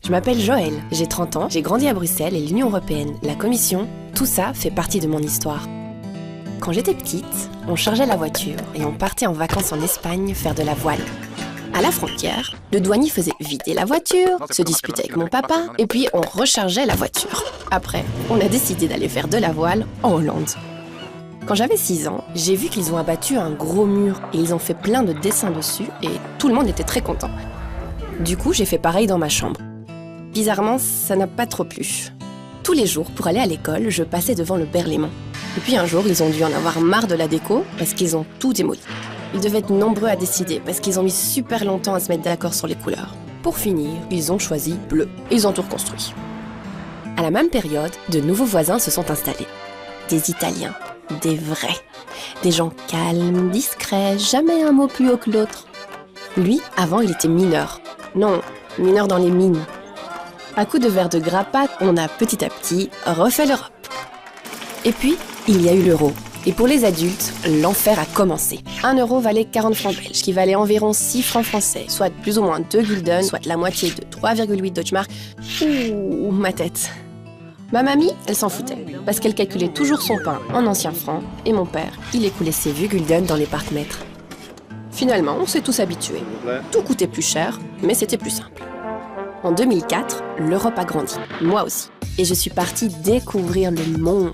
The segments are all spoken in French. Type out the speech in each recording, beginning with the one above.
Je m'appelle Joël, j'ai 30 ans, j'ai grandi à Bruxelles et l'Union Européenne, la Commission, tout ça fait partie de mon histoire. Quand j'étais petite, on chargeait la voiture et on partait en vacances en Espagne faire de la voile. À la frontière, le douanier faisait vider la voiture, se disputait avec mon papa, et puis on rechargeait la voiture. Après, on a décidé d'aller faire de la voile en Hollande. Quand j'avais 6 ans, j'ai vu qu'ils ont abattu un gros mur et ils ont fait plein de dessins dessus et tout le monde était très content. Du coup, j'ai fait pareil dans ma chambre. Bizarrement, ça n'a pas trop plu. Tous les jours, pour aller à l'école, je passais devant le Berlaymont. Et puis un jour, ils ont dû en avoir marre de la déco parce qu'ils ont tout démoli. Ils devaient être nombreux à décider parce qu'ils ont mis super longtemps à se mettre d'accord sur les couleurs. Pour finir, ils ont choisi bleu. Ils ont tout reconstruit. À la même période, de nouveaux voisins se sont installés. Des Italiens, des vrais. Des gens calmes, discrets, jamais un mot plus haut que l'autre. Lui, avant, il était mineur. Non, mineur dans les mines. À coups de verre de grappa, on a petit à petit refait l'Europe. Et puis, il y a eu l'euro. Et pour les adultes, l'enfer a commencé. 1 euro valait 40 francs belges, qui valait environ 6 francs français, soit plus ou moins 2 gulden, soit la moitié de 3,8 Deutschmark. Ouh, ma tête. Ma mamie, elle s'en foutait, parce qu'elle calculait toujours son pain en anciens francs, et mon père, il écoulait ses vieux gulden dans les parcs-mètres. Finalement, on s'est tous habitués. Tout coûtait plus cher, mais c'était plus simple. En 2004, l'Europe a grandi, moi aussi. Et je suis partie découvrir le monde.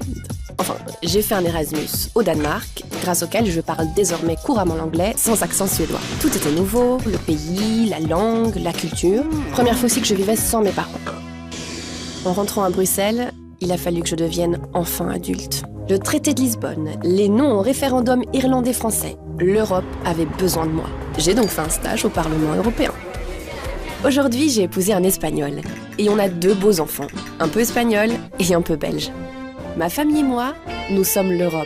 Enfin, j'ai fait un Erasmus au Danemark, grâce auquel je parle désormais couramment l'anglais sans accent suédois. Tout était nouveau, le pays, la langue, la culture. Première fois aussi que je vivais sans mes parents. En rentrant à Bruxelles, il a fallu que je devienne enfin adulte. Le traité de Lisbonne, les noms au référendum irlandais-français, l'Europe avait besoin de moi. J'ai donc fait un stage au Parlement européen. Aujourd'hui, j'ai épousé un Espagnol. Et on a 2 beaux enfants, un peu espagnol et un peu belge. Ma famille et moi, nous sommes l'Europe.